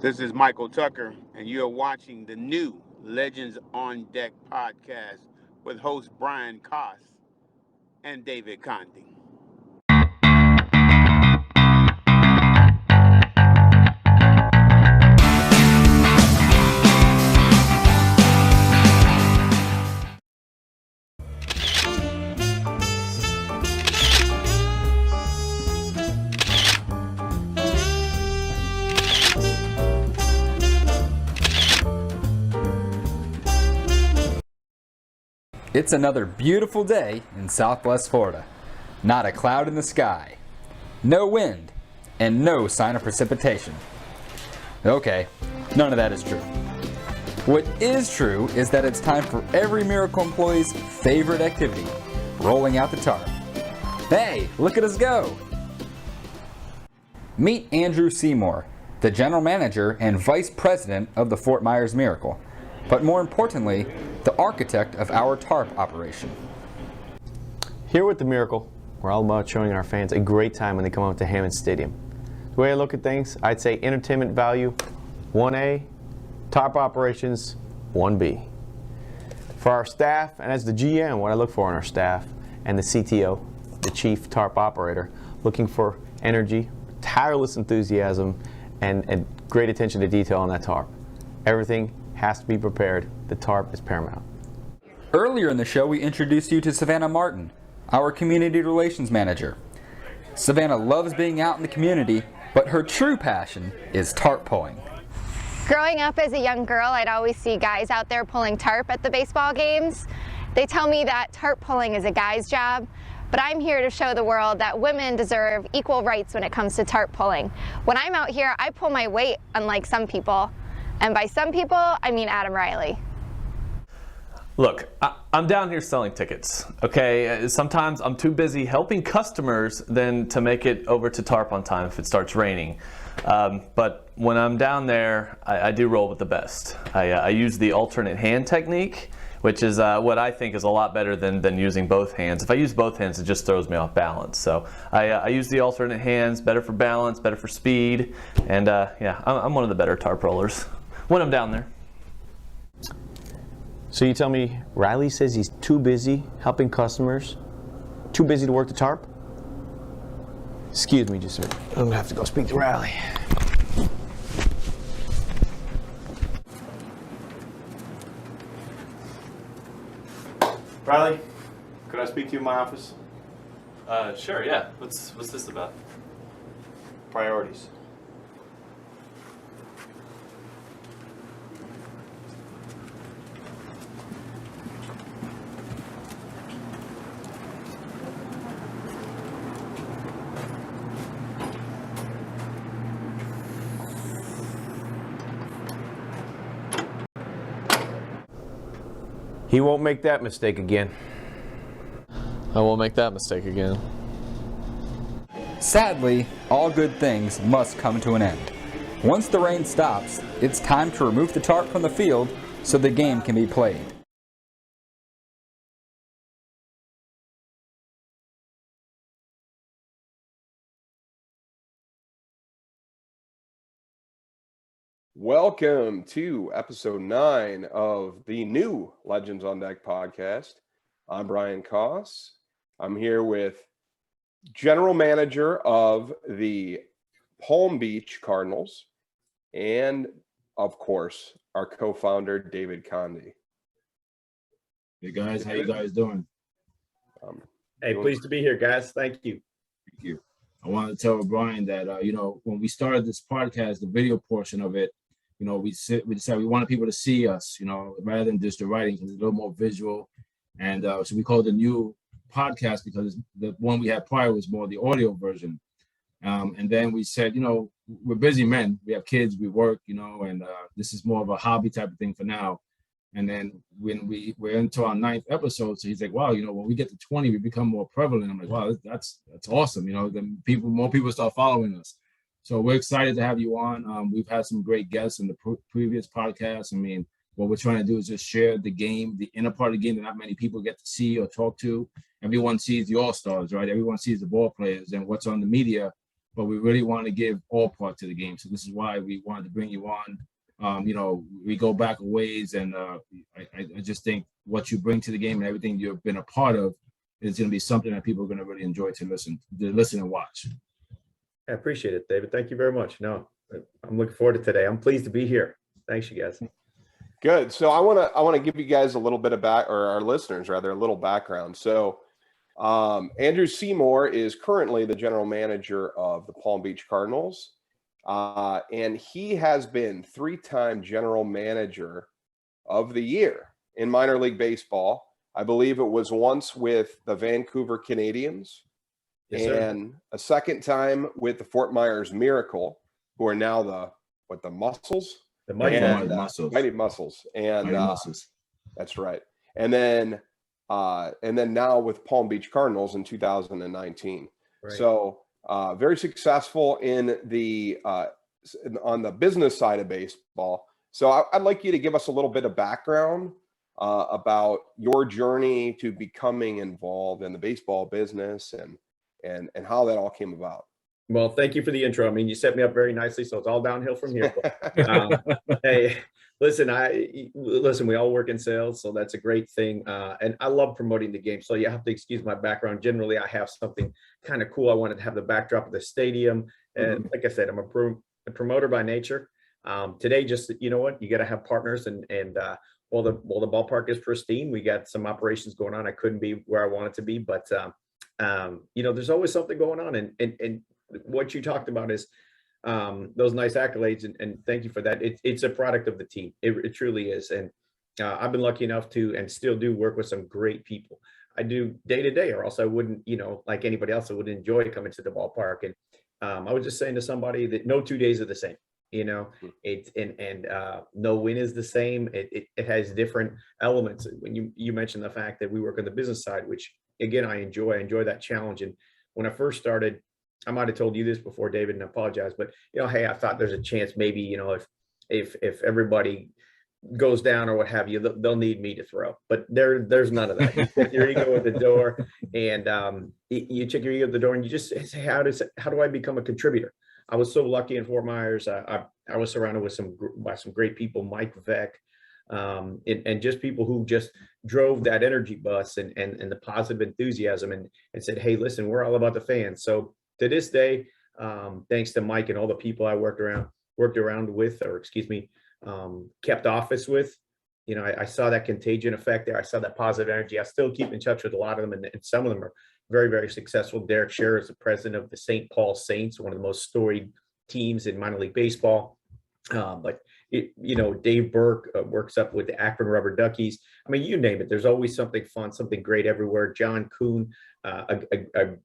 This is Michael Tucker, and you're watching the new Legends on Deck podcast with host Brian Koss and David Conde. It's another beautiful day in Southwest Florida. Not a cloud in the sky, no wind, and no sign of precipitation. Okay, none of that is true. What is true is that it's time for every Miracle employee's favorite activity, rolling out the tarp. Hey, look at us go! Meet Andrew Seymour, the General Manager and Vice President of the Fort Myers Miracle, but more importantly, the architect of our tarp operation. Here with the Miracle, we're all about showing our fans a great time when they come out to Hammond Stadium. The way I look at things, I'd say entertainment value, 1A, tarp operations, 1B. For our staff, and as the GM, what I look for in our staff, and the CTO, the Chief Tarp Operator, looking for energy, tireless enthusiasm, and great attention to detail on that tarp. Everything has to be prepared. The tarp is paramount. Earlier in the show, we introduced you to Savannah Martin, our Community Relations Manager. Savannah loves being out in the community, but her true passion is tarp pulling. Growing up as a young girl, I'd always see guys out there pulling tarp at the baseball games. They tell me that tarp pulling is a guy's job, but I'm here to show the world that women deserve equal rights when it comes to tarp pulling. When I'm out here, I pull my weight, unlike some people. And by some people, I mean Adam Riley. Look, I'm down here selling tickets, okay? Sometimes I'm too busy helping customers than to make it over to tarp on time if it starts raining. But when I'm down there, I do roll with the best. I use the alternate hand technique, which is what I think is a lot better than using both hands. If I use both hands, it just throws me off balance. So I use the alternate hands, better for balance, better for speed, and yeah, I'm one of the better tarp rollers when I'm down there. So you tell me Riley says he's too busy helping customers, too busy to work the tarp? Excuse me just a minute. I'm gonna have to go speak to Riley. Riley, could I speak to you in my office? Sure, yeah. What's this about? Priorities. He won't make that mistake again. I won't make that mistake again. Sadly, all good things must come to an end. Once the rain stops, it's time to remove the tarp from the field so the game can be played. Welcome to episode 9 of the new Legends on Deck podcast. I'm Brian Koss. I'm here with General Manager of the Palm Beach Cardinals and, of course, our co-founder, David Conde. Hey guys, how you guys doing? Hey, pleased to be here, guys. Thank you. Thank you. I want to tell Brian that, when we started this podcast, the video portion of it, we decided we wanted people to see us, rather than just the writing, because it's a little more visual. And so we called it the new podcast because the one we had prior was more the audio version. And then we said, we're busy men. We have kids, we work, and this is more of a hobby type of thing for now. And then when we're into our 9th episode, so he's like, wow, when we get to 20, we become more prevalent. I'm like, wow, that's awesome. Then more people start following us. So we're excited to have you on. We've had some great guests in the previous podcasts. I mean, what we're trying to do is just share the game, the inner part of the game that not many people get to see or talk to. Everyone sees the all-stars, right? Everyone sees the ball players and what's on the media. but we really want to give all part to the game. So this is why we wanted to bring you on. We go back a ways, and I just think what you bring to the game and everything you've been a part of is going to be something that people are going to really enjoy to listen and watch. I appreciate it, David. Thank you very much. No, I'm looking forward to today. I'm pleased to be here. Thanks, you guys. Good. So I want to give you guys a little bit of our listeners rather, a little background. So Andrew Seymour is currently the general manager of the Palm Beach Cardinals. And he has been 3-time general manager of the year in minor league baseball. I believe it was once with the Vancouver Canadians, Yes, and a second time with the Fort Myers Miracle, who are now the Muscles? The Mighty Muscles. Mighty Muscles. And Mighty Muscles. That's right. And then now with Palm Beach Cardinals in 2019. Right. So very successful in on the business side of baseball. So I'd like you to give us a little bit of background about your journey to becoming involved in the baseball business and how that all came about. Well, thank you for the intro. I mean, you set me up very nicely, so it's all downhill from here. Hey, listen, we all work in sales, so that's a great thing. And I love promoting the game. So you have to excuse my background. Generally, I have something kind of cool. I wanted to have the backdrop of the stadium. And like I said, I'm a promoter by nature. Today, just, you know what, you got to have partners and while the ballpark is pristine, we got some operations going on. I couldn't be where I wanted to be, but there's always something going on. And what you talked about is those nice accolades, and thank you for that. It's a product of the team. It truly is. And I've been lucky enough to, and still do, work with some great people. I do day to day, or else I wouldn't, like anybody else, I would enjoy coming to the ballpark. And I was just saying to somebody that no 2 days are the same. No win is the same. It has different elements. When you mentioned the fact that we work on the business side, which again, I enjoy that challenge. And when I first started, I might have told you this before, David, and I apologize, but hey, I thought there's a chance maybe, if everybody goes down or what have you, they'll need me to throw. But there's none of that. You check your ego at the door, and you check your ego at the door, and you just say, how do I become a contributor? I was so lucky in Fort Myers. I was surrounded with some great people, Mike Veck, and just people who just drove that energy bus and the positive enthusiasm and said, hey, listen, we're all about the fans. So to this day, thanks to Mike and all the people I worked around with, kept office with, I saw that contagion effect there. I saw that positive energy. I still keep in touch with a lot of them, and some of them are very, very successful. Derek Scherer is the president of the St. Paul Saints, one of the most storied teams in minor league baseball. Dave Burke works up with the Akron Rubber Duckies. I mean, you name it. There's always something fun, something great everywhere. John Kuhn, a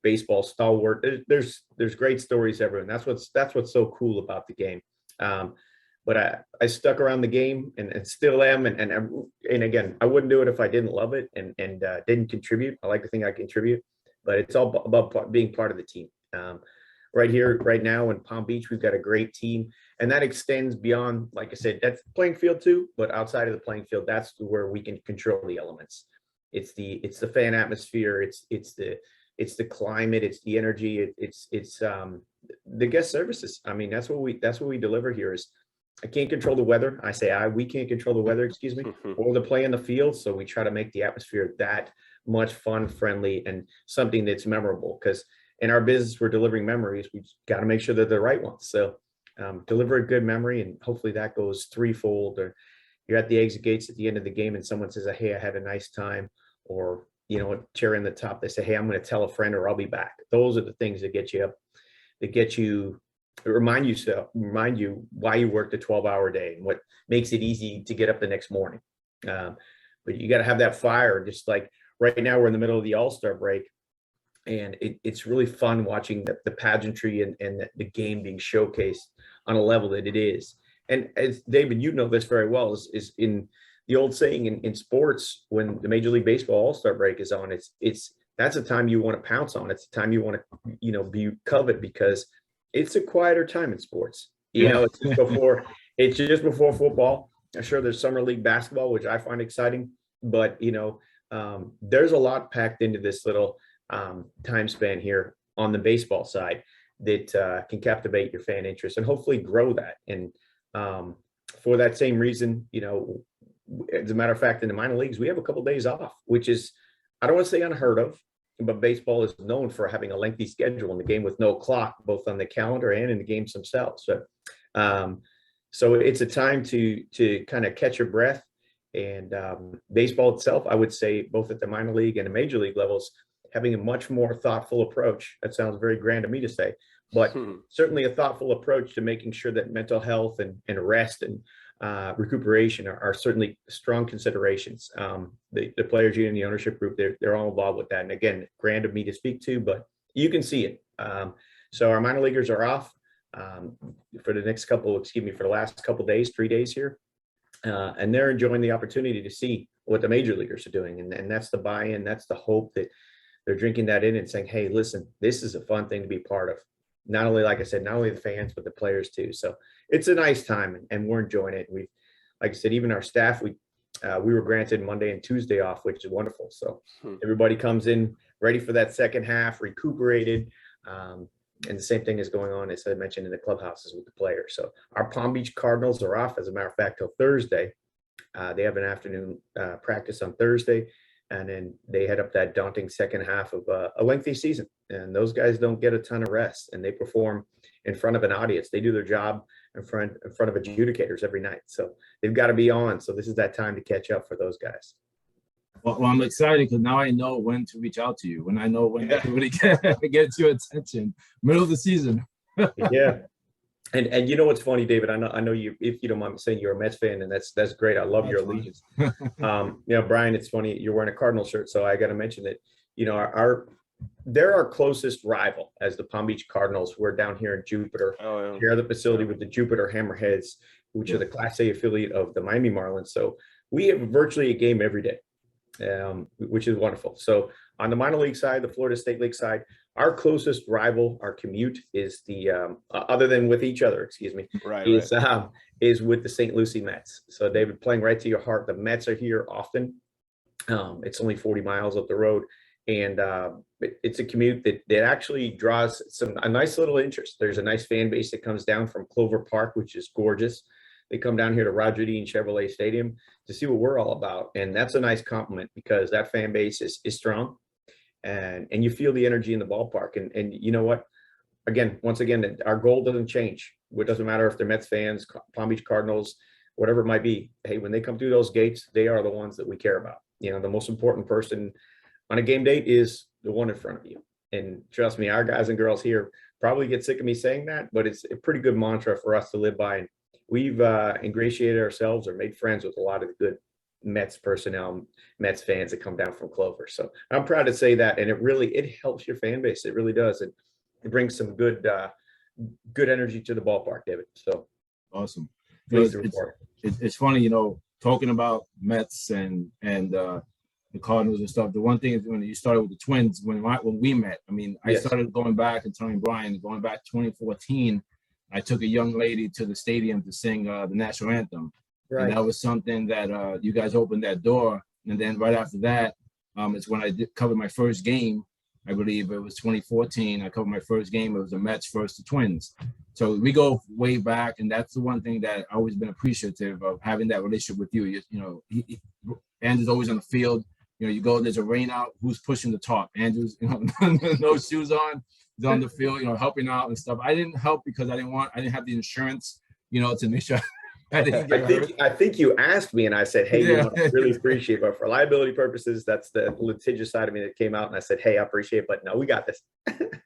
baseball stalwart. There's great stories everywhere. And that's what's so cool about the game. But I stuck around the game and still am. And again, I wouldn't do it if I didn't love it and didn't contribute. I like to think I contribute, but it's all about being part of the team. Right here, right now in Palm Beach, we've got a great team, and that extends beyond, like I said, that's the playing field too, but outside of the playing field, that's where we can control the elements. It's the fan atmosphere, it's the climate, it's the energy, it's the guest services. I mean, that's what we deliver here. Is I can't control the weather. We can't control the weather, or the play in the field. So we try to make the atmosphere that much fun, friendly, and something that's memorable, because in our business, we're delivering memories. We got to make sure that they're the right ones. So deliver a good memory, and hopefully that goes threefold. Or you're at the exit gates at the end of the game and someone says, hey, I had a nice time. Or, cherry in the top, they say, hey, I'm going to tell a friend, or I'll be back. Those are the things that get you up, remind you why you worked a 12-hour day and what makes it easy to get up the next morning. But you got to have that fire. Just like right now, we're in the middle of the All-Star break. And it's really fun watching the pageantry and the game being showcased on a level that it is. And as David, you know this very well, is in the old saying in sports, when the Major League Baseball All-Star break is on, that's a time you want to pounce on. It's a time you want to, be covet, because it's a quieter time in sports. It's just before football. I'm sure there's summer league basketball, which I find exciting, but there's a lot packed into this little time span here on the baseball side. that can captivate your fan interest and hopefully grow that. And for that same reason, as a matter of fact, in the minor leagues, we have a couple days off, which is, I don't want to say unheard of, but baseball is known for having a lengthy schedule in the game with no clock, both on the calendar and in the games themselves. So it's a time to kind of catch your breath. And baseball itself, I would say, both at the minor league and the major league levels, having a much more thoughtful approach. That sounds very grand to me to say, but certainly a thoughtful approach to making sure that mental health and rest and recuperation are certainly strong considerations. The players union, the ownership group, they're all involved with that. And again, grand of me to speak to, but you can see it. So our minor leaguers are off for the last couple days, 3 days here. And they're enjoying the opportunity to see what the major leaguers are doing. And that's the buy-in, that's the hope that they're drinking that in and saying, hey, listen, this is a fun thing to be part of. Not only, like I said, not only the fans, but the players too. So it's a nice time and we're enjoying it. We, like I said, even our staff, we were granted Monday and Tuesday off, which is wonderful. So everybody comes in ready for that second half, recuperated. And the same thing is going on, as I mentioned, in the clubhouses with the players. So our Palm Beach Cardinals are off, as a matter of fact, till Thursday. They have an afternoon practice on Thursday, and then they head up that daunting second half of a lengthy season. And those guys don't get a ton of rest, and they perform in front of an audience. They do their job in front of adjudicators every night. So they've got to be on. So this is that time to catch up for those guys. Well, I'm excited because now I know when to reach out to you, when I know when to really get your attention. Middle of the season. Yeah. And you know what's funny, David? I know you, if you don't mind me saying, you're a Mets fan, and that's great. I love your allegiance. Brian, it's funny, you're wearing a Cardinal shirt, so I got to mention that, they're our closest rival as the Palm Beach Cardinals. We're down here in Jupiter. Oh, yeah. Share the facility with the Jupiter Hammerheads, which are the Class A affiliate of the Miami Marlins. So we have virtually a game every day. Which is wonderful. So on the minor league side, the Florida State League side, our closest rival, our commute is the other than with each other, excuse me, is with the St. Lucie Mets. So David, playing right to your heart, the Mets are here often. It's only 40 miles up the road, and it's a commute that actually draws a nice little interest. There's a nice fan base that comes down from Clover Park, which is gorgeous. They come down here to Roger Dean Chevrolet Stadium to see what we're all about. And that's a nice compliment because that fan base is strong and you feel the energy in the ballpark. And you know what? Once again, our goal doesn't change. It doesn't matter if they're Mets fans, Palm Beach Cardinals, whatever it might be. Hey, when they come through those gates, they are the ones that we care about. The most important person on a game date is the one in front of you. And trust me, our guys and girls here probably get sick of me saying that, but it's a pretty good mantra for us to live by. And we've ingratiated ourselves or made friends with a lot of the good Mets personnel, Mets fans that come down from Clover. So I'm proud to say that. And it helps your fan base. It really does. It brings some good energy to the ballpark, David. So awesome. It's funny, talking about Mets and the Cardinals and stuff. The one thing is when you started with the Twins, when we met, I started going back and telling Brian, going back 2014, I took a young lady to the stadium to sing the national anthem. Right. And that was something that you guys opened that door. And then right after that, it's when I covered my first game. I believe it was 2014. I covered my first game. It was the Mets versus the Twins. So we go way back. And that's the one thing that I've always been appreciative of, having that relationship with you. Andrew's always on the field. You go, there's a rain out, who's pushing the tarp? Andrew's, no shoes on. He's on the field, helping out and stuff. I didn't help because I didn't have the insurance, to make sure I didn't get hurt. I think you asked me and I said, hey, I really appreciate it. But for liability purposes, that's the litigious side of me that came out. And I said, hey, I appreciate it, but no, we got this.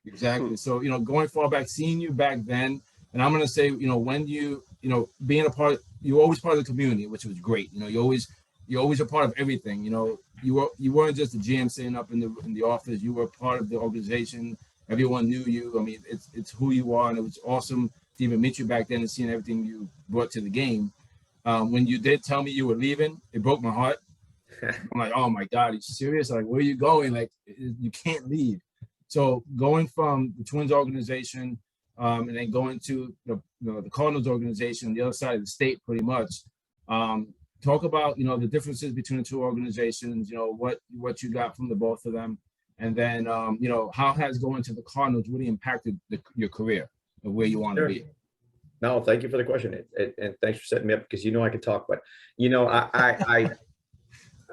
Exactly. So, going far back, seeing you back then, and I'm going to say, when being a part, you were always part of the community, which was great. You're always a part of everything. You weren't just a GM sitting up in the office. You were part of the organization. Everyone knew you. It's who you are, and it was awesome to even meet you back then and seeing everything you brought to the game. When you did tell me you were leaving, it broke my heart. I'm like, oh my God, are you serious? Like, where are you going? Like, you can't leave. So going from the Twins organization, and then going to the Cardinals organization, the other side of the state, pretty much. Talk about the differences between the two organizations. What you got from the both of them, And then, how has going to the Cardinals really impacted your career and where you want to be? No, thank you for the question, and thanks for setting me up because I could talk. But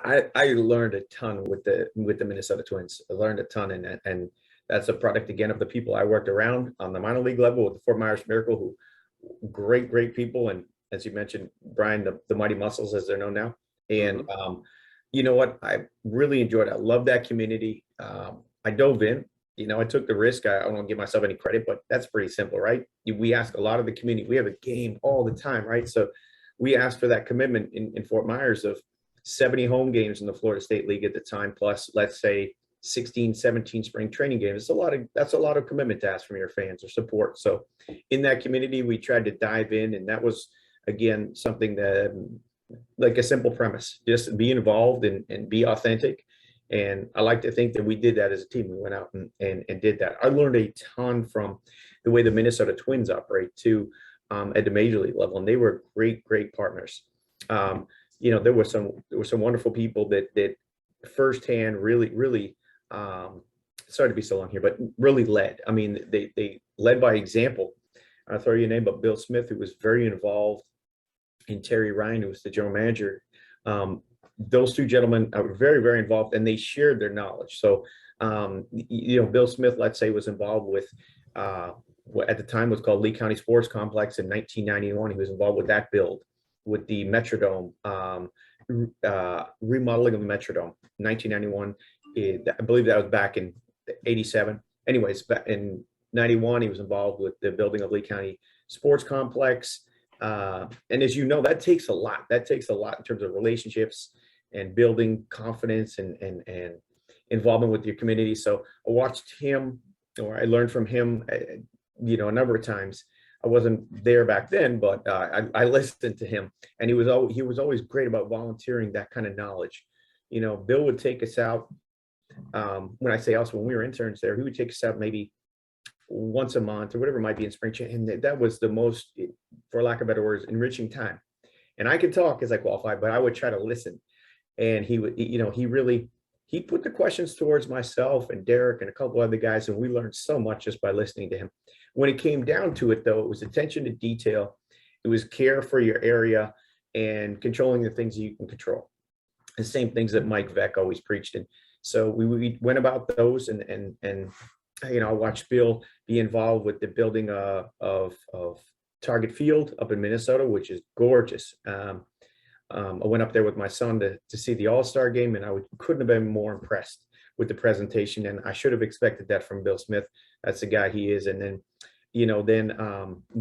I learned a ton with the Minnesota Twins. I learned a ton, and that's a product again of the people I worked around on the minor league level with the Fort Myers Miracle, who great people, and as you mentioned, Brian, the Mighty Muscles as they're known now. And you know what? I really enjoyed it. I love that community. I dove in. I took the risk. I don't give myself any credit, but that's pretty simple, right? We ask a lot of the community. We have a game all the time, right? So we asked for that commitment in Fort Myers of 70 home games in the Florida State League at the time, plus let's say 16, 17 spring training games. That's a lot of commitment to ask from your fans or support. So in that community, we tried to dive in, and that was again something that, like a simple premise, just be involved and be authentic. And I like to think that we did that as a team. We went out and did that. I learned a ton from the way the Minnesota Twins operate too, at the major league level, and they were great partners. There were some wonderful people that firsthand really sorry to be so long here, but really led. I mean, they led by example. I'll throw you a name, but Bill Smith, who was very involved, and Terry Ryan, who was the general manager. Those two gentlemen are very involved, and they shared their knowledge. So, Bill Smith, let's say, was involved with what at the time was called Lee County Sports Complex in 1991. He was involved with that build, with the Metrodome, remodeling of the Metrodome, 1991. I believe that was back in 87. Anyways, back in 91, he was involved with the building of Lee County Sports Complex. And as you know, that takes a lot. That takes a lot in terms of relationships and building confidence and involvement with your community. So I watched him, or I learned from him, a number of times. I wasn't there back then, but I listened to him, and he was always great about volunteering that kind of knowledge. Bill would take us out. When I say us, when we were interns there, he would take us out maybe once a month or whatever it might be in spring training. And that was the most, for lack of better words, enriching time. And I could talk as I qualified, but I would try to listen. And he would, he put the questions towards myself and Derek and a couple other guys, and we learned so much just by listening to him. When it came down to it, though, it was attention to detail. It was care for your area and controlling the things that you can control. The same things that Mike Veck always preached. And so we went about those, and I watched Bill be involved with the building of Target Field up in Minnesota, which is gorgeous. I went up there with my son to see the All-Star game, and couldn't have been more impressed with the presentation. And I should have expected that from Bill Smith. That's the guy he is. And then,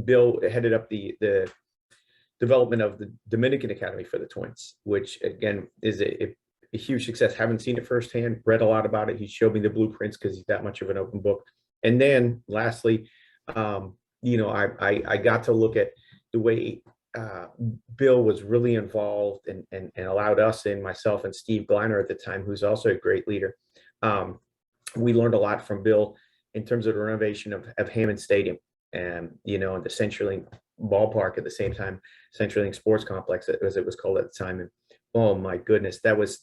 Bill headed up the development of the Dominican Academy for the Twins, which again is a huge success. Haven't seen it firsthand, read a lot about it. He showed me the blueprints because he's that much of an open book. And then lastly, I got to look at the way Bill was really involved and allowed us, and myself and Steve Gliner at the time, who's also a great leader. We learned a lot from Bill in terms of the renovation of Hammond Stadium and, and the CenturyLink ballpark at the same time, CenturyLink Sports Complex, as it was called at the time. And oh my goodness, that was,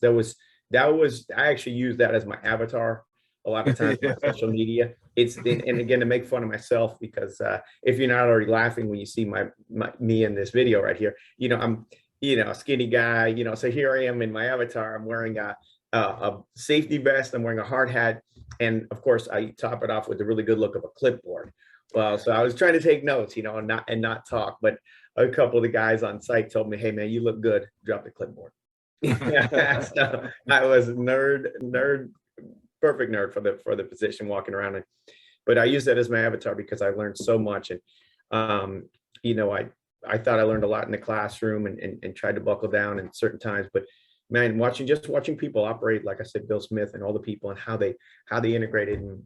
I actually used that as my avatar a lot of times on social media. And again, to make fun of myself, because if you're not already laughing when you see me in this video right here, I'm, a skinny guy, so here I am in my avatar. I'm wearing a safety vest. I'm wearing a hard hat. And of course I top it off with the really good look of a clipboard. Well, so I was trying to take notes, and not talk, but a couple of the guys on site told me, "Hey man, you look good. Drop the clipboard." So I was perfect nerd for the position, walking around. But I use that as my avatar because I learned so much. And I thought I learned a lot in the classroom and tried to buckle down in certain times. But man, watching people operate, like I said, Bill Smith and all the people, and how they integrated and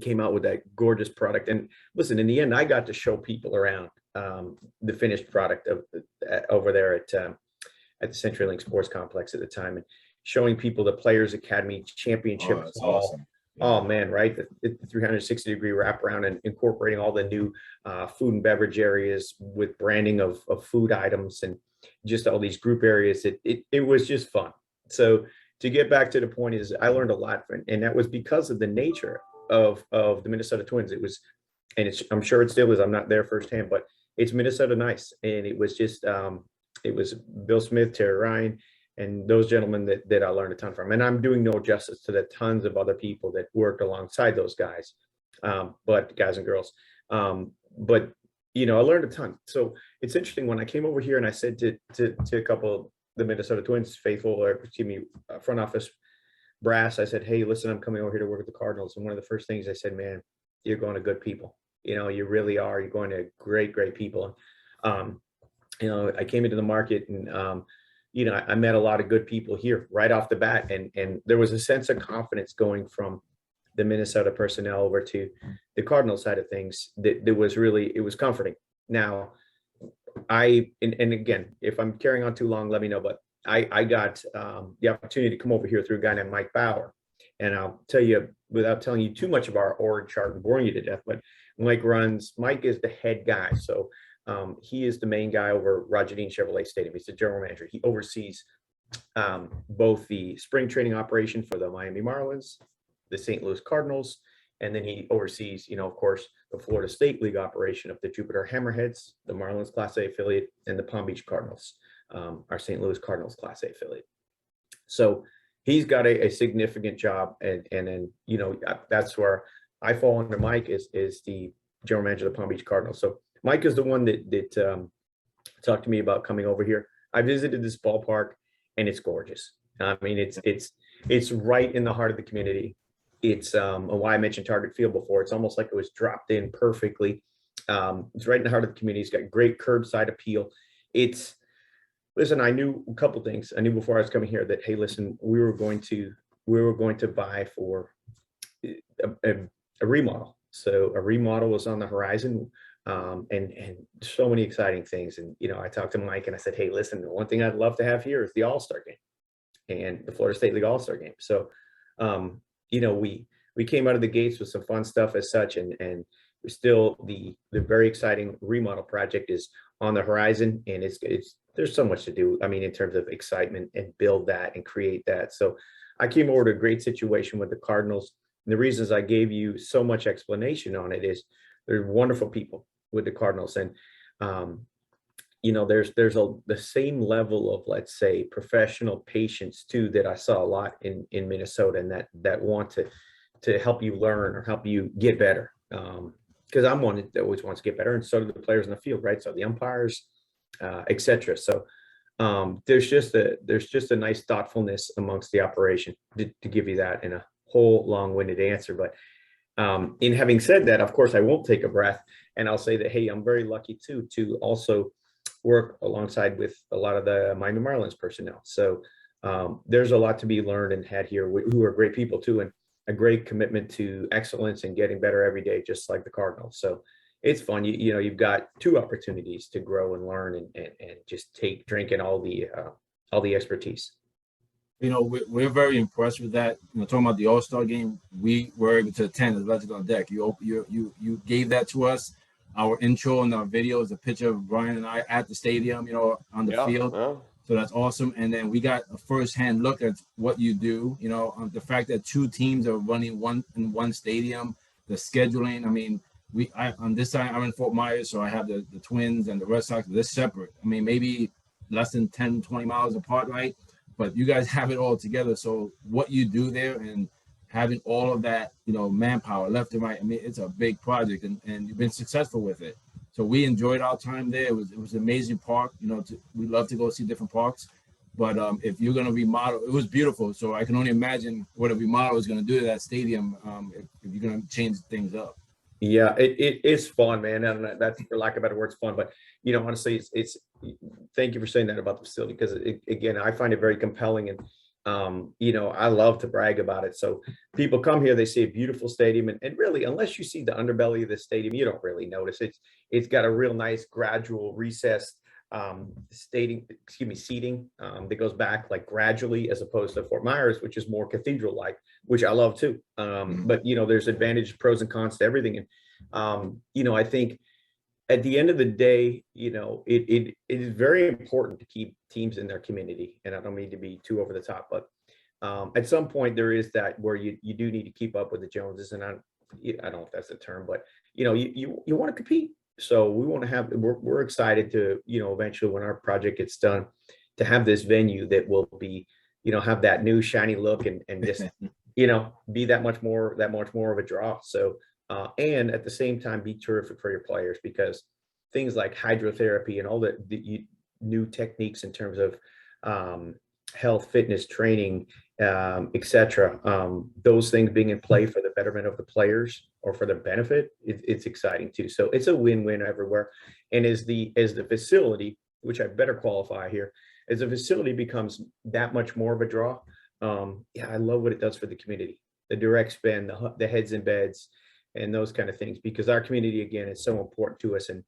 came out with that gorgeous product. And listen, in the end, I got to show people around the finished product over there at the CenturyLink Sports Complex at the time, and showing people the Players Academy Championship. Oh, awesome. Oh man, right? The 360-degree wraparound, and incorporating all the new food and beverage areas with branding of food items, and just all these group areas. It was just fun. So to get back to the point is I learned a lot from it, and that was because of the nature of the Minnesota Twins. It was, and I'm sure it still is. I'm not there firsthand, but it's Minnesota nice, and it was just it was Bill Smith, Terry Ryan, and those gentlemen that I learned a ton from. And I'm doing no justice to the tons of other people that worked alongside those guys, but guys and girls. But I learned a ton. So it's interesting when I came over here and I said to a couple of the Minnesota Twins faithful, or excuse me, front office brass, I said, hey, listen, I'm coming over here to work with the Cardinals. And one of the first things I said, man, you're going to good people. You really are. You're going to great people. I came into the market and, I met a lot of good people here right off the bat. And there was a sense of confidence going from the Minnesota personnel over to the Cardinal side of things that was really, it was comforting. Now, and again, if I'm carrying on too long, let me know, but I got the opportunity to come over here through a guy named Mike Bauer. And I'll tell you, without telling you too much of our org chart and boring you to death, but Mike is the head guy. So he is the main guy over Roger Dean Chevrolet Stadium. He's the general manager. He oversees both the spring training operation for the Miami Marlins, the St. Louis Cardinals, and then he oversees, of course, the Florida State League operation of the Jupiter Hammerheads, the Marlins Class A affiliate, and the Palm Beach Cardinals, our St. Louis Cardinals Class A affiliate. So he's got a significant job, and then that's where I fall under Mike is the general manager of the Palm Beach Cardinals. So Mike is the one that talked to me about coming over here. I visited this ballpark, and it's gorgeous. I mean, it's right in the heart of the community. It's why I mentioned Target Field before. It's almost like it was dropped in perfectly. It's right in the heart of the community. It's got great curbside appeal. Listen, I knew a couple things. I knew before I was coming here that, hey, listen, we were going to buy for a remodel. So a remodel was on the horizon, and so many exciting things. And I talked to Mike and I said, hey, listen, the one thing I'd love to have here is the All-Star game and the Florida State League All-Star game. So we came out of the gates with some fun stuff as such, and we're still the very exciting remodel project is on the horizon, and there's so much to do. I mean, in terms of excitement and build that and create that. So I came over to a great situation with the Cardinals. And the reasons I gave you so much explanation on it is they're wonderful people with the Cardinals. And, there's the same level of, let's say, professional patience too, that I saw a lot in Minnesota, and that want to help you learn or help you get better. Because I'm one that always wants to get better, and so do the players in the field, right? So the umpires, etc. So there's just a nice thoughtfulness amongst the operation to give you that in a whole long-winded answer. But in having said that, of course, I won't take a breath, and I'll say that, hey, I'm very lucky too to also work alongside with a lot of the Miami Marlins personnel. So there's a lot to be learned and had here, who are great people too, and a great commitment to excellence and getting better every day, just like the Cardinals. So it's fun. You've got two opportunities to grow and learn and just drink in all the expertise. We're very impressed with that. Talking about the All-Star game, we were able to attend as Legends on Deck. You gave that to us. Our intro and our video is a picture of Brian and I at the stadium, on the field. Yeah. So that's awesome. And then we got a first-hand look at what you do, the fact that two teams are running in one stadium, the scheduling. I mean, on this side, I'm in Fort Myers, so I have the Twins and the Red Sox. They're separate. I mean, maybe less than 10, 20 miles apart, right? But you guys have it all together. So what you do there and having all of that, manpower left and right, I mean, it's a big project, and you've been successful with it. So we enjoyed our time there. It was an amazing park. We love to go see different parks. But if you're going to remodel, it was beautiful. So I can only imagine what a remodel is going to do to that stadium if you're going to change things up. Yeah, it is fun, man. And that's, for lack of better words, fun. But, honestly, it's thank you for saying that about the facility, because, again, I find it very compelling. And, I love to brag about it. So people come here, they see a beautiful stadium, and really, unless you see the underbelly of the stadium, you don't really notice it. It's got a real nice gradual recessed seating that goes back like gradually, as opposed to Fort Myers, which is more cathedral-like, which I love too. But there's advantages, pros and cons to everything. And I think at the end of the day, it is very important to keep teams in their community. And I don't mean to be too over the top, but At some point there is that where you do need to keep up with the Joneses, and I don't know if that's the term, but you want to compete. So we want to have, we're excited to, eventually when our project gets done, to have this venue that will be, have that new shiny look and just, be that much more of a draw. So, and at the same time, be terrific for your players, because things like hydrotherapy and all the new techniques in terms of health, fitness, training, etc. Those things being in play for the betterment of the players or for their benefit, it's exciting too. So it's a win-win everywhere. And as the facility, which I better qualify here, as the facility becomes that much more of a draw, I love what it does for the community, the direct spend, the heads in beds, and those kind of things, because our community, again, is so important to us. And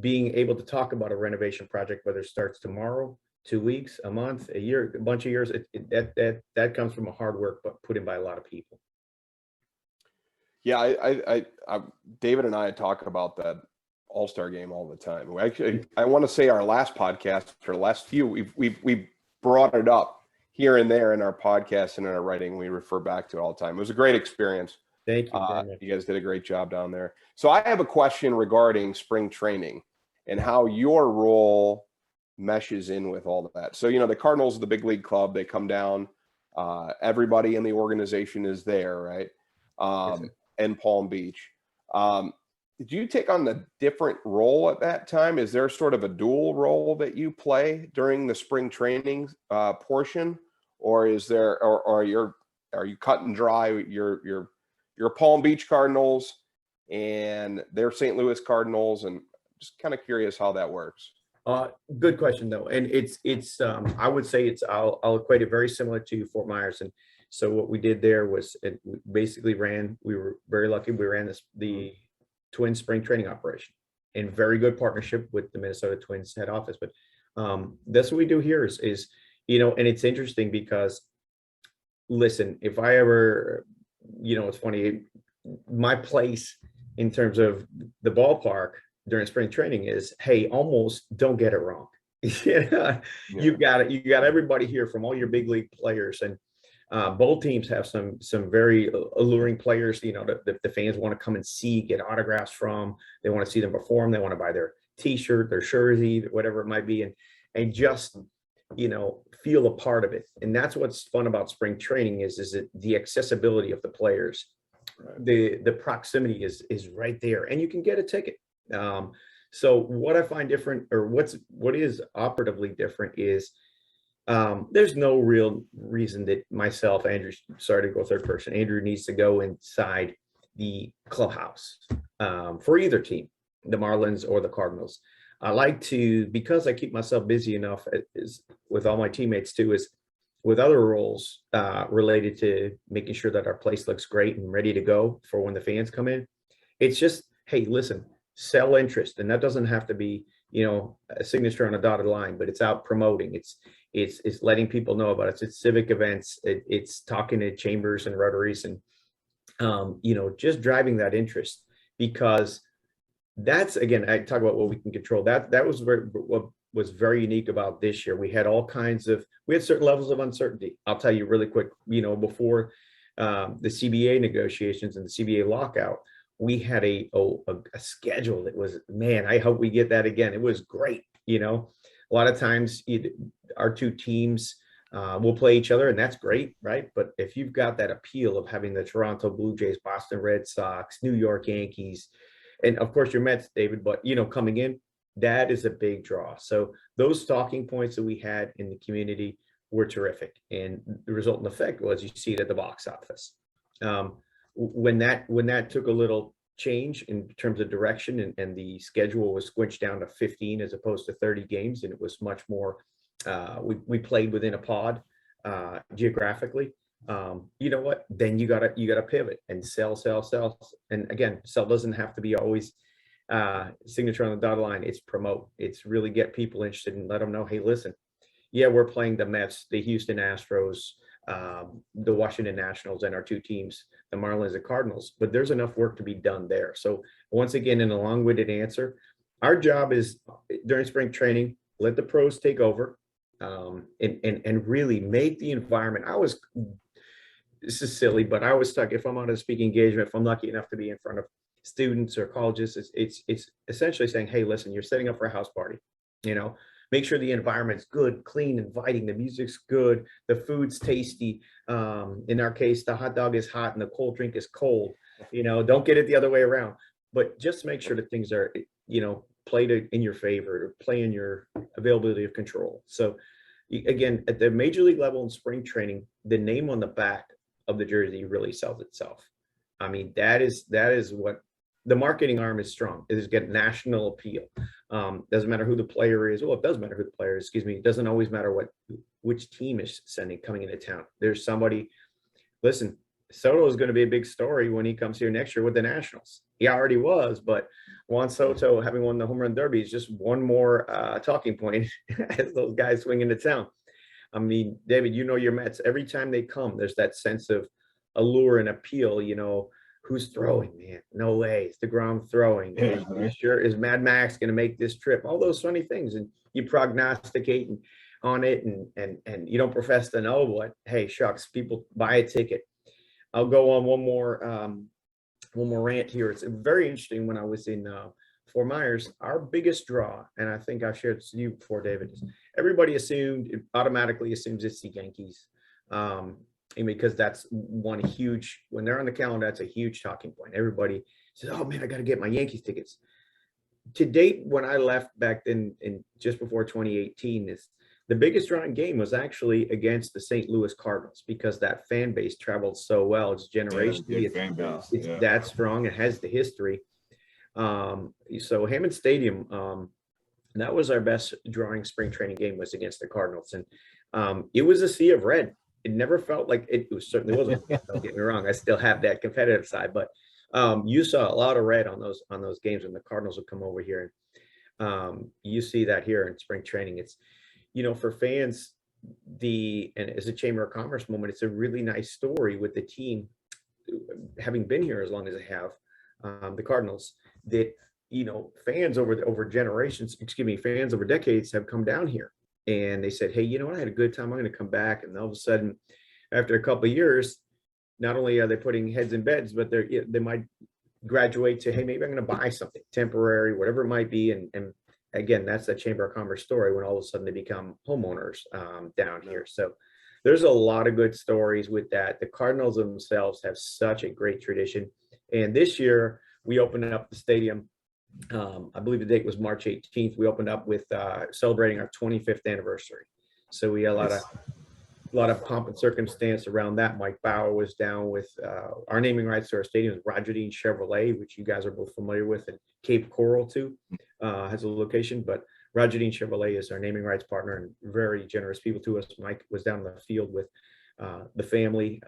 being able to talk about a renovation project, whether it starts tomorrow, 2 weeks, a month, a year, a bunch of years, that comes from a hard work, but put in by a lot of people. Yeah, I David and I talk about that All-Star game all the time. We actually, I want to say our last podcast, or the last few, we've brought it up here and there in our podcast and in our writing. We refer back to it all the time. It was a great experience. Thank you. You guys did a great job down there. So I have a question regarding spring training and how your role meshes in with all of that. So, the Cardinals are the big league club. They come down. Everybody in the organization is there, right? And Palm Beach. Did you take on a different role at that time? Is there sort of a dual role that you play during the spring training portion, or is there, or are you cut and dry? You're Palm Beach Cardinals and they're St. Louis Cardinals, and just kind of curious how that works. Good question though. And it's I would say I'll equate it very similar to Fort Myers. And so what we did there was we basically we were very lucky. We ran the Twins spring training operation in very good partnership with the Minnesota Twins head office. But that's what we do here is, and it's interesting because, listen, if I ever, it's funny, my place in terms of the ballpark during spring training is, hey, almost don't get it wrong. You got everybody here from all your big league players, and both teams have some very alluring players, that the fans want to come and see, get autographs from. They want to see them perform. They want to buy their T-shirt, their jersey, whatever it might be, and just feel a part of it. And that's what's fun about spring training is it the accessibility of the players, the proximity is right there, and you can get a ticket. So what I find different, or what is operatively different, is there's no real reason that myself, Andrew, sorry to go third person, Andrew needs to go inside the clubhouse for either team, the Marlins or the Cardinals. I like to, because I keep myself busy enough is with all my teammates too, is with other roles related to making sure that our place looks great and ready to go for when the fans come in. It's just, hey, listen, sell interest. And that doesn't have to be, a signature on a dotted line, but it's out promoting. It's letting people know about it. It's civic events. It's talking to chambers and rotaries, and just driving that interest, because that's, again, I talk about what we can control. That was what was very unique about this year. We had certain levels of uncertainty. I'll tell you really quick, before the CBA negotiations and the CBA lockout, we had a schedule that was, man, I hope we get that again. It was great. A lot of times our two teams will play each other, and that's great, right? But if you've got that appeal of having the Toronto Blue Jays, Boston Red Sox, New York Yankees, and of course your Mets, David, but coming in, that is a big draw. So those talking points that we had in the community were terrific, and the resultant effect was you see it at the box office. When that took a little change in terms of direction, and the schedule was squinched down to 15 as opposed to 30 games, and it was much more, we played within a pod geographically. You know what? Then you gotta pivot and sell. And again, sell doesn't have to be always signature on the dotted line. It's promote. It's really get people interested and let them know, hey, listen, yeah, we're playing the Mets, the Houston Astros, the Washington Nationals, and our two teams, the Marlins and Cardinals, but there's enough work to be done there. So once again, in a long-winded answer, our job is during spring training, let the pros take over, and really make the environment. This is silly, but I was stuck. If I'm on a speaking engagement, if I'm lucky enough to be in front of students or colleges, it's essentially saying, hey, listen, you're setting up for a house party, make sure the environment's good, clean, inviting, the music's good, the food's tasty. In our case, the hot dog is hot and the cold drink is cold. Don't get it the other way around, but just make sure that things are, played in your favor, play in your availability of control. So again, at the major league level in spring training, the name on the back of the jersey really sells itself. I mean, that is what the marketing arm is strong. It is get national appeal. Doesn't matter who the player is. Well, it does matter who the player is, excuse me. It doesn't always matter which team is coming into town. There's somebody, listen, Soto is going to be a big story when he comes here next year with the Nationals. He already was, but Juan Soto having won the home run derby is just one more talking point as those guys swing into town. I mean, David, your Mets, every time they come, there's that sense of allure and appeal, who's throwing, man? No way. It's DeGrom throwing. Yeah, Sure, is Mad Max going to make this trip? All those funny things. And you prognosticate on it and you don't profess to know, but hey, shucks, people buy a ticket. I'll go on one more rant here. It's very interesting. When I was in Fort Myers, our biggest draw, and I think I've shared this with you before, David, is everybody automatically assumes it's the Yankees. Because that's one huge, when they're on the calendar, that's a huge talking point. Everybody says, oh man, I got to get my Yankees tickets. To date, when I left back then in just before 2018, the biggest drawing game was actually against the St. Louis Cardinals, because that fan base traveled so well. It's generationally, it's that strong. It has the history. So Hammond Stadium, that was our best drawing spring training game, was against the Cardinals. And it was a sea of red. It never felt like it certainly wasn't. Don't get me wrong. I still have that competitive side, but you saw a lot of red on those games when the Cardinals would come over here. And you see that here in spring training. It's, for fans, and as a Chamber of Commerce moment, it's a really nice story with the team having been here as long as they have, the Cardinals, that, fans over generations, fans over decades have come down here. And they said, hey, I had a good time. I'm going to come back. And all of a sudden, after a couple of years, not only are they putting heads in beds, but they might graduate to, hey, maybe I'm going to buy something temporary, whatever it might be. And again, that's that Chamber of Commerce story, when all of a sudden they become homeowners down here. So there's a lot of good stories with that. The Cardinals themselves have such a great tradition. And this year we opened up the stadium. I believe the date was March 18th. We opened up with celebrating our 25th anniversary. So we had a lot of pomp and circumstance around that. Mike Bauer was down with our naming rights to our stadium, Roger Dean Chevrolet, which you guys are both familiar with, and Cape Coral too has a location. But Roger Dean Chevrolet is our naming rights partner and very generous people to us. Mike was down in the field with the family,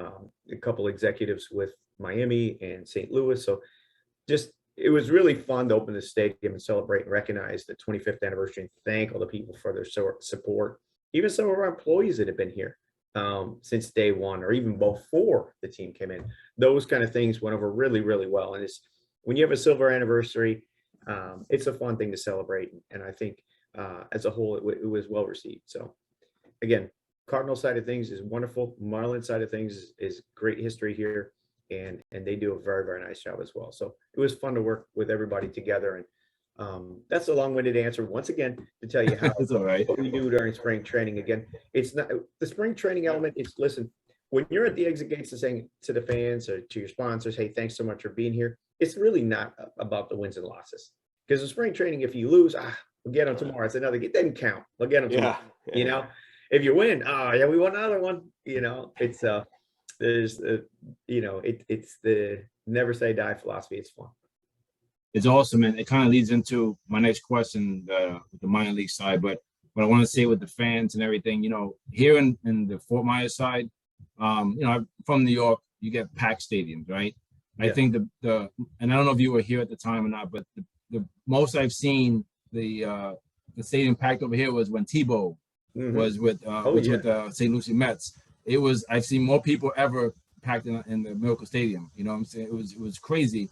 a couple executives with Miami and St. Louis. So it was really fun to open the stadium and celebrate and recognize the 25th anniversary and thank all the people for their support. Even some of our employees that have been here since day one, or even before the team came in. Those kind of things went over really, really well. And when you have a silver anniversary, it's a fun thing to celebrate. And I think as a whole, it was well received. So again, Cardinal side of things is wonderful. Marlin side of things is great history here. And they do a very, very nice job as well. So it was fun to work with everybody together. And that's a long-winded answer once again to tell you how what we do during spring training. Again, it's not the spring training element. It's, listen, when you're at the exit gates and saying to the fans or to your sponsors, hey, thanks so much for being here. It's really not about the wins and losses, because the spring training, if you lose, we'll get them tomorrow. It's another, it doesn't count. We'll get them tomorrow. Yeah. If you win, we won another one. It's there's it's the never say die philosophy. It's fun. It's awesome, and it kind of leads into my next question with the minor league side. But what I want to say with the fans and everything, here in the Fort Myers side, I'm from New York, you get packed stadiums, right? Yeah. I think and I don't know if you were here at the time or not, but the most I've seen the stadium packed over here was when Tebow was with St. Lucie Mets. I've seen more people ever packed in the Miracle Stadium. You know what I'm saying? It was crazy.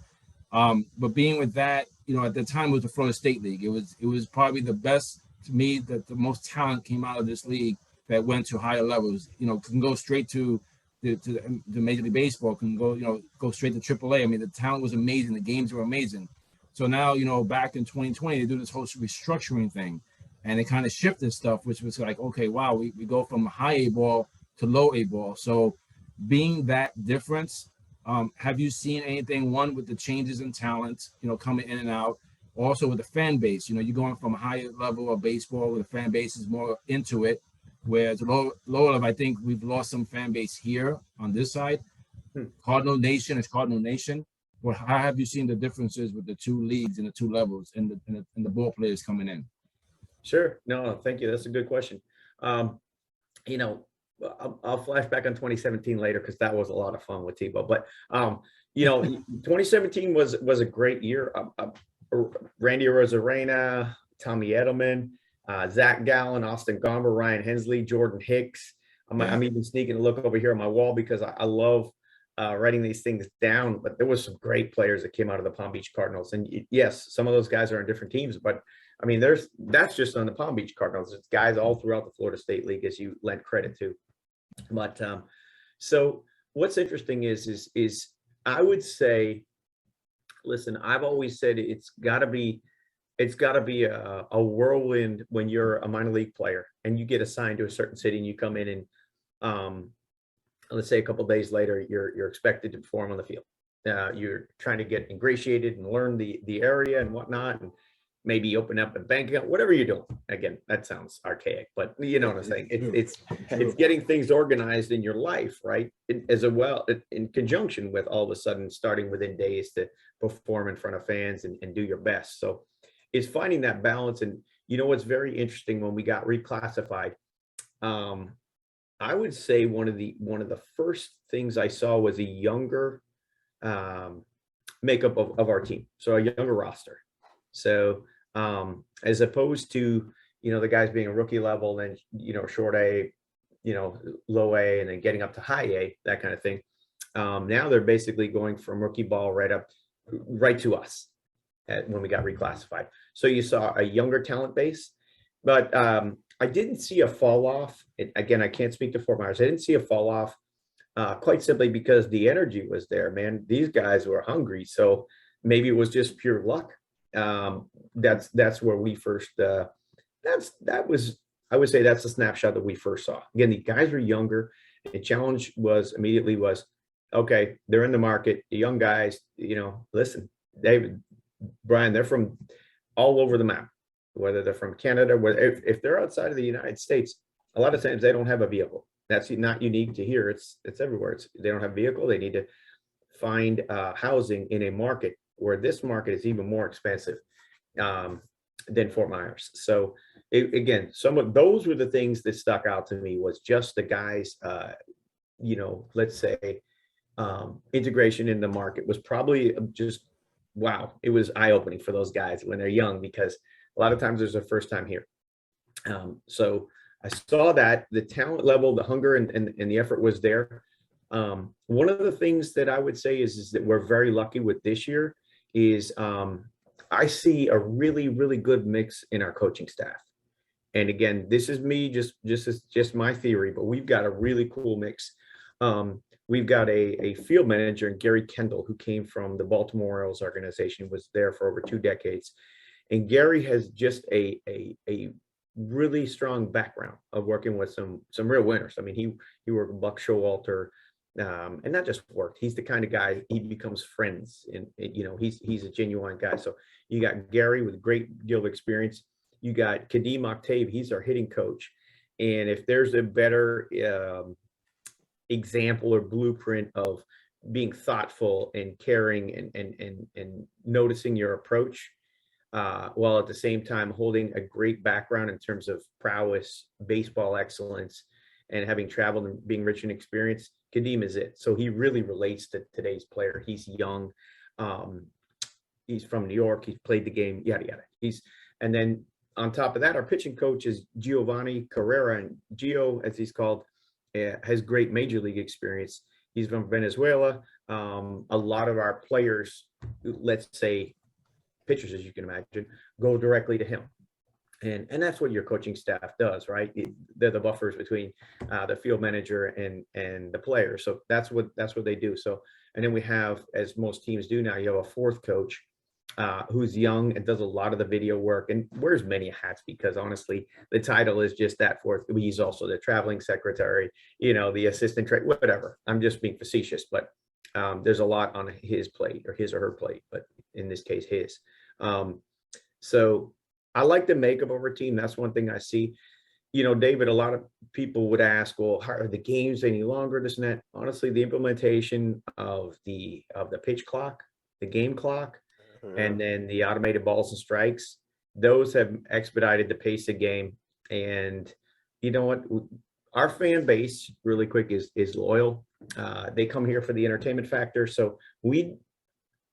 But being with that, at the time it was the Florida State League. It was probably the best to me, that the most talent came out of this league that went to higher levels. Can go straight to the Major League Baseball, can go straight to AAA. I mean, the talent was amazing. The games were amazing. So now, back in 2020, they do this whole restructuring thing, and they kind of shifted stuff, which was like, okay, wow, we go from high A ball to low A ball. So being that difference, have you seen anything, one, with the changes in talent, coming in and out, also with the fan base? You're going from a higher level of baseball where the fan base is more into it, whereas lower level, I think we've lost some fan base here on this side. Cardinal Nation is Cardinal Nation. Well, how have you seen the differences with the two leagues and the two levels and the ball players coming in? Sure. No, thank you. That's a good question. I'll flash back on 2017 later because that was a lot of fun with Tebow. But 2017 was a great year. Randy Rosarena, Tommy Edelman, Zach Gallen, Austin Gomber, Ryan Hensley, Jordan Hicks. I'm even sneaking a look over here on my wall because I love writing these things down. But there was some great players that came out of the Palm Beach Cardinals. And yes, some of those guys are on different teams, but I mean, that's just on the Palm Beach Cardinals. It's guys all throughout the Florida State League, as you lend credit to. But so what's interesting is I would say, listen, I've always said it's got to be a whirlwind when you're a minor league player and you get assigned to a certain city and you come in and let's say a couple of days later you're expected to perform on the field. You're trying to get ingratiated and learn the area and whatnot, and maybe open up a bank account, whatever you're doing. Again, that sounds archaic, but you know what I'm saying. It's getting things organized in your life, right? In conjunction with all of a sudden starting within days to perform in front of fans and do your best. So it's finding that balance. And what's very interesting, when we got reclassified, I would say one of the first things I saw was a younger makeup of our team, so a younger roster. So as opposed to the guys being a rookie level, then short A, low A, and then getting up to high A, that kind of thing. Now they're basically going from rookie ball right to us when we got reclassified. So you saw a younger talent base, but I didn't see a fall off. Again, I can't speak to Fort Myers. I didn't see a fall off quite simply because the energy was there, man. These guys were hungry. So maybe it was just pure luck. That's where we first, I would say that's a snapshot that we first saw. Again, the guys were younger. The challenge was okay, they're in the market. The young guys, listen, David, Brian, they're from all over the map, whether they're from Canada, if they're outside of the United States, a lot of times they don't have a vehicle. That's not unique to here. It's everywhere. They don't have a vehicle. They need to find housing in a market where this market is even more expensive than Fort Myers. So again, some of those were the things that stuck out to me, was just the guys, let's say integration in the market was probably just, wow, it was eye-opening for those guys when they're young, because a lot of times there's their first time here. So I saw that the talent level, the hunger and the effort was there. One of the things that I would say is that we're very lucky with this year is I see a really, really good mix in our coaching staff. And again, this is me, just my theory, but we've got a really cool mix. We've got a field manager, Gary Kendall, who came from the Baltimore Orioles organization, was there for over 2 decades. And Gary has just a really strong background of working with some real winners. I mean, he worked with Buck Showalter, and not just worked. He's the kind of guy, he becomes friends, and he's a genuine guy. So you got Gary with a great deal of experience. You got Kadeem Octave, he's our hitting coach. And if there's a better example or blueprint of being thoughtful and caring and noticing your approach, while at the same time holding a great background in terms of prowess, baseball excellence, and having traveled and being rich in experience, Kadeem is it. So he really relates to today's player. He's young. He's from New York. He's played the game, yada, yada. And then on top of that, our pitching coach is Giovanni Carrera, and Gio, as he's called, has great major league experience. He's from Venezuela. A lot of our players, let's say pitchers, as you can imagine, go directly to him. And that's what your coaching staff does, right? They're the buffers between the field manager and the player. So that's what they do. So, and then we have, as most teams do now, you have a fourth coach who's young and does a lot of the video work and wears many hats, because honestly, the title is just that fourth. He's also the traveling secretary, the assistant, whatever. I'm just being facetious, but there's a lot on his plate, or his or her plate, but in this case, his. So I like the makeup of our team. That's one thing I see. David, a lot of people would ask, well, how are the games any longer, this and that? Honestly, the implementation of the pitch clock, the game clock, and then the automated balls and strikes, those have expedited the pace of game. And you know what? Our fan base, really quick, is loyal. They come here for the entertainment factor. So we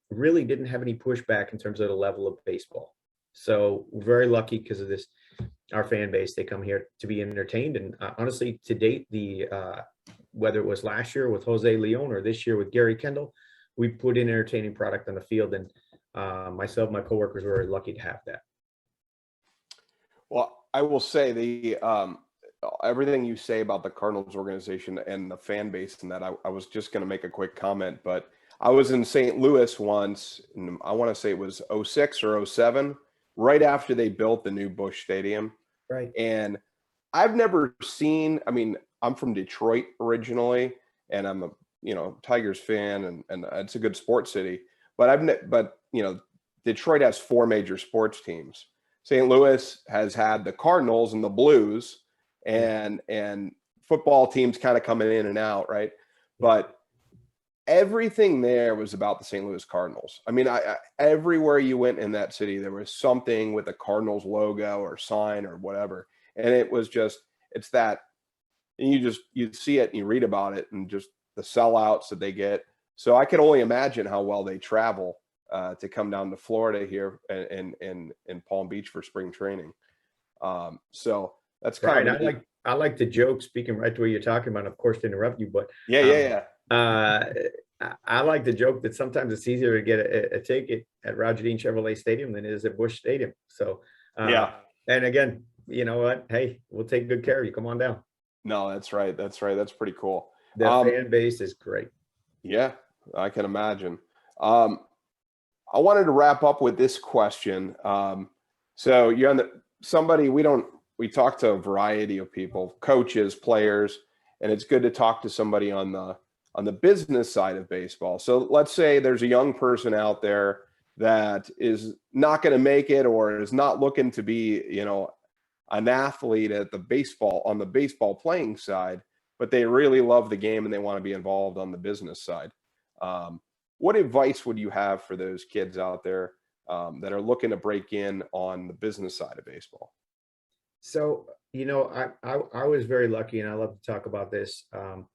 really didn't have any pushback in terms of the level of baseball. So we're very lucky because of this, our fan base. They come here to be entertained. And honestly, to date, whether it was last year with Jose Leon or this year with Gary Kendall, we put in entertaining product on the field. And myself, my coworkers were very lucky to have that. Well, I will say everything you say about the Cardinals organization and the fan base and that, I was just going to make a quick comment, but I was in St. Louis once, and I want to say it was 06 or 07, right after they built the new Busch Stadium. Right. And I've never seen, I'm from Detroit originally, and I'm a, Tigers fan, and it's a good sports city, but Detroit has 4 major sports teams. St. Louis has had the Cardinals and the Blues, and football teams kind of coming in and out, right? But everything there was about the St. Louis Cardinals. Everywhere you went in that city, there was something with a Cardinals logo or sign or whatever. And it was just, it's that, and you see it and you read about it and just the sellouts that they get. So I can only imagine how well they travel to come down to Florida here in Palm Beach for spring training. So that's kind of, I like the joke, speaking right to what you're talking about, of course, to interrupt you, but yeah. I like the joke that sometimes it's easier to get a ticket at Roger Dean Chevrolet Stadium than it is at Busch Stadium. So, yeah. And again, you know what? Hey, we'll take good care of you. Come on down. No, that's right. That's pretty cool. The fan base is great. Yeah, I can imagine. I wanted to wrap up with this question. So you're on we talk to a variety of people, coaches, players, and it's good to talk to somebody on the business side of baseball. So let's say there's a young person out there that is not going to make it, or is not looking to be, an athlete on the baseball playing side, but they really love the game and they want to be involved on the business side. What advice would you have for those kids out there that are looking to break in on the business side of baseball? So, I was very lucky, and I love to talk about this, I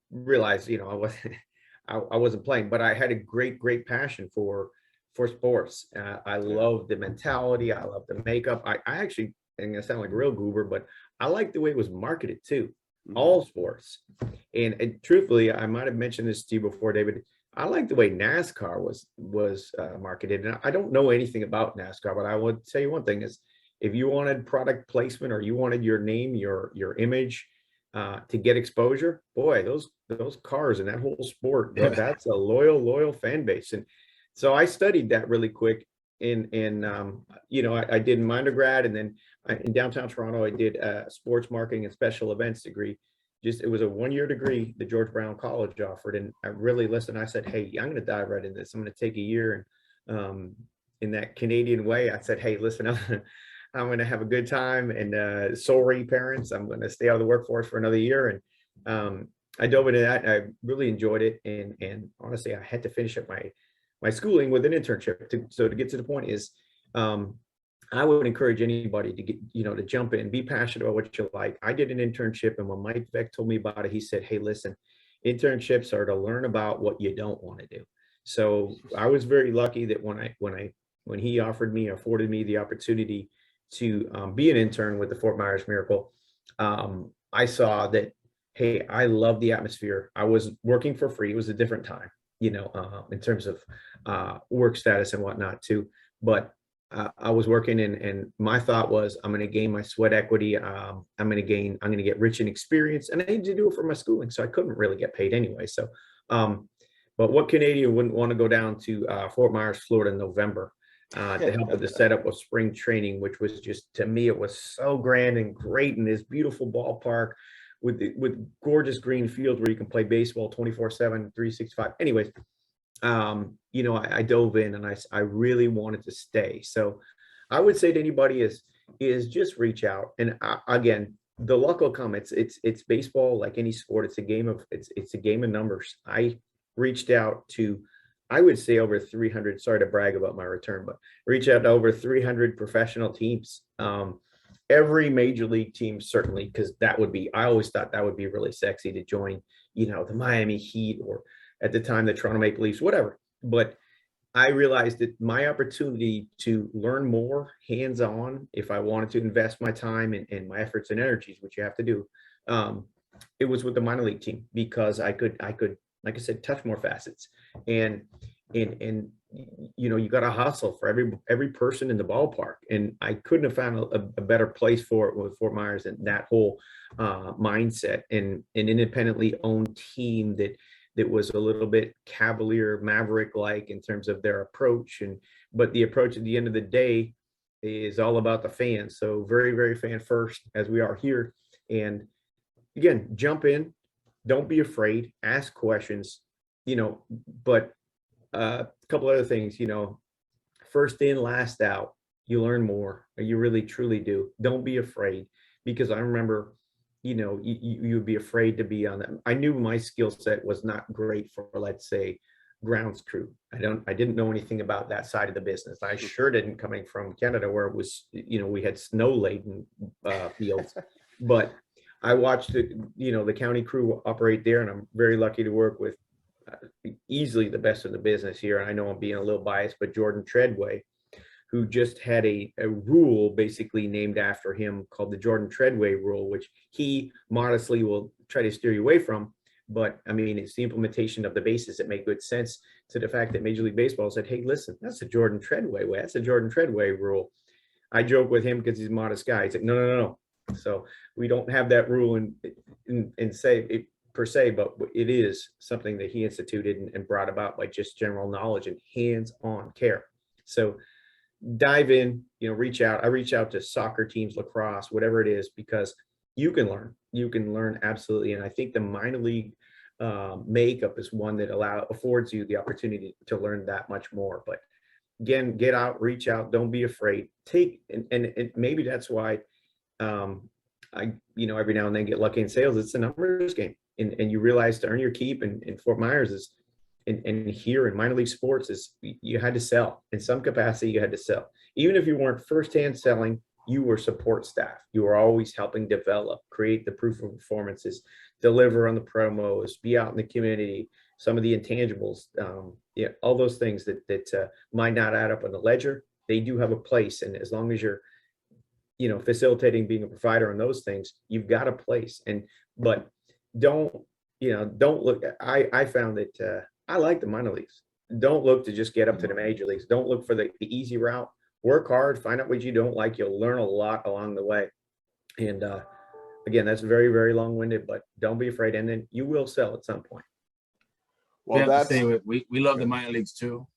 realized, I wasn't playing, but I had a great passion for sports. I love the mentality. I love the makeup. I actually, I'm gonna sound like a real goober, but I like the way it was marketed too. Mm-hmm. All sports. And truthfully, I might have mentioned this to you before, David. I like the way NASCAR was marketed. And I don't know anything about NASCAR, but I would tell you one thing is, if you wanted product placement, or you wanted your name, your image, to get exposure, boy, those cars and that whole sport, that's a loyal fan base. And so I studied that really quick I did my undergrad, and then in downtown Toronto, I did a sports marketing and special events degree. It was a 1-year degree that George Brown College offered. And I really listened. I said, hey, I'm going to dive right into this. I'm going to take a year. And in that Canadian way, I said, hey, listen, I'm going to have a good time. And sorry, parents, I'm going to stay out of the workforce for another year. And I dove into that. And I really enjoyed it. And honestly, I had to finish up my schooling with an internship. To get to the point is, I would encourage anybody to get, to jump in, be passionate about what you like. I did an internship, and when Mike Beck told me about it, he said, hey, listen, internships are to learn about what you don't want to do. So I was very lucky that when he afforded me the opportunity to be an intern with the Fort Myers Miracle, I saw that, hey, I love the atmosphere. I was working for free. It was a different time, in terms of work status and whatnot too. But I was working, and my thought was, I'm going to gain my sweat equity. I'm going to get rich in experience, and I need to do it for my schooling. So I couldn't really get paid anyway. So, but what Canadian wouldn't want to go down to Fort Myers, Florida in November to help with the setup of spring training, which was just, to me, it was so grand and great in this beautiful ballpark with gorgeous green fields where you can play baseball 24/7, 365. Anyways, I dove in, and I really wanted to stay. So I would say to anybody is just reach out. And again, the luck will come. It's baseball, like any sport. It's a game of numbers. I reached out to, I would say, over 300, sorry to brag about my return, but reach out to over 300 professional teams. Every major league team, certainly, because I always thought that would be really sexy to join, the Miami Heat, or at the time the Toronto Maple Leafs, whatever. But I realized that my opportunity to learn more hands-on, if I wanted to invest my time and my efforts and energies, which you have to do, it was with the minor league team, because I could, like I said, touch more facets. And you got to hustle for every person in the ballpark. And I couldn't have found a better place for it with Fort Myers, and that whole mindset, and an independently owned team that was a little bit Cavalier Maverick like in terms of their approach. But the approach at the end of the day is all about the fans. So very, very fan first, as we are here. And again, jump in, don't be afraid, ask questions, but a couple other things, first in, last out, you learn more. You really, truly do. Don't be afraid, because I remember, you would be afraid to be on that. I knew my skill set was not great for, let's say, grounds crew. I didn't know anything about that side of the business. I sure didn't, coming from Canada, where it was, we had snow laden fields. But I watched the county crew operate there, and I'm very lucky to work with easily the best in the business here. And I know I'm being a little biased, but Jordan Treadway, who just had a rule basically named after him called the Jordan Treadway rule, which he modestly will try to steer you away from. But I mean, it's the implementation of the basis that make good sense to the fact that Major League Baseball said, hey, listen, that's the Jordan Treadway way. That's the Jordan Treadway rule. I joke with him because he's a modest guy. He's like, no. So we don't have that rule and say it per se, but it is something that he instituted and brought about by just general knowledge and hands-on care. So dive in, reach out. I reach out to soccer teams, lacrosse, whatever it is, because you can learn absolutely. And I think the minor league makeup is one that affords you the opportunity to learn that much more. But again, get out, reach out, don't be afraid. And maybe that's why I every now and then get lucky in sales. It's a numbers game, and you realize to earn your keep in Fort Myers is, and here in minor league sports, is you had to sell in some capacity. You had to sell, even if you weren't firsthand selling. You were support staff. You were always helping develop, create the proof of performances, deliver on the promos, be out in the community, some of the intangibles, all those things that might not add up on the ledger. They do have a place, and as long as you're facilitating, being a provider on those things, you've got a place. But don't look. I found that I like the minor leagues. Don't look to just get up to the major leagues. Don't look for the easy route. Work hard, find out what you don't like. You'll learn a lot along the way. And again, that's very, very long-winded, but don't be afraid. And then you will sell at some point. Well, we love the minor leagues too.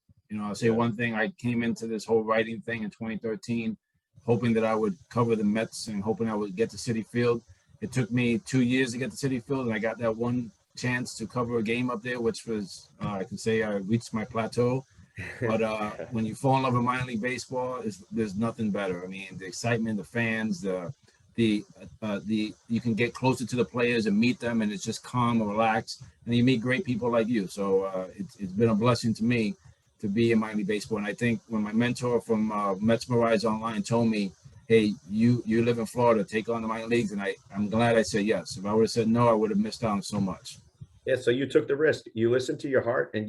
I'll say one thing. I came into this whole writing thing in 2013, hoping that I would cover the Mets and hoping I would get to Citi Field. It took me 2 years to get to Citi Field, and I got that one chance to cover a game up there, which was, I can say I reached my plateau. But when you fall in love with minor league baseball, there's nothing better. I mean, the excitement, the fans, you can get closer to the players and meet them, and it's just calm and relaxed, and you meet great people like you. So it's been a blessing to me to be in minor league baseball. And I think when my mentor from Mets Mirage Online told me, hey, you live in Florida, take on the minor leagues, and I'm glad I said yes. If I would have said no, I would have missed out on so much. Yeah, so you took the risk. You listened to your heart, and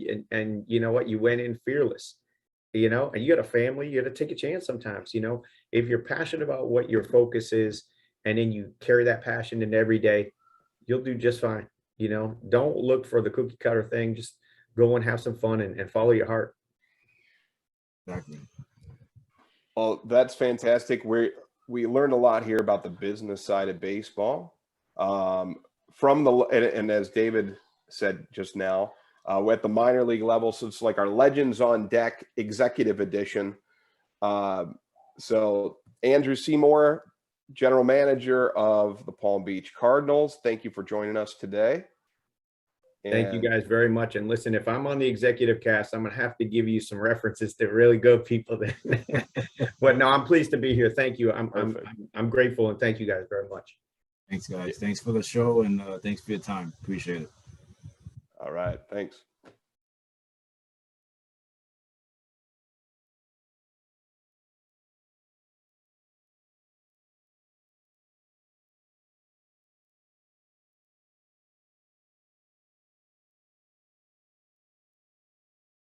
you know what? You went in fearless. And you got a family. You got to take a chance sometimes. If you're passionate about what your focus is, and then you carry that passion in every day, you'll do just fine. Don't look for the cookie cutter thing. Just go and have some fun and follow your heart. Exactly. Well, that's fantastic. We learned a lot here about the business side of baseball. From the and as David said just now, at the minor league level, so it's like our Legends on Deck Executive Edition. So Andrew Seymour, General Manager of the Palm Beach Cardinals, thank you for joining us today. Thank you guys very much. And listen, if I'm on the executive cast, I'm going to have to give you some references to really go people. But no, I'm pleased to be here. Thank you. I'm grateful, and thank you guys very much. Thanks, guys. Thanks for the show, and thanks for your time. Appreciate it. All right. Thanks.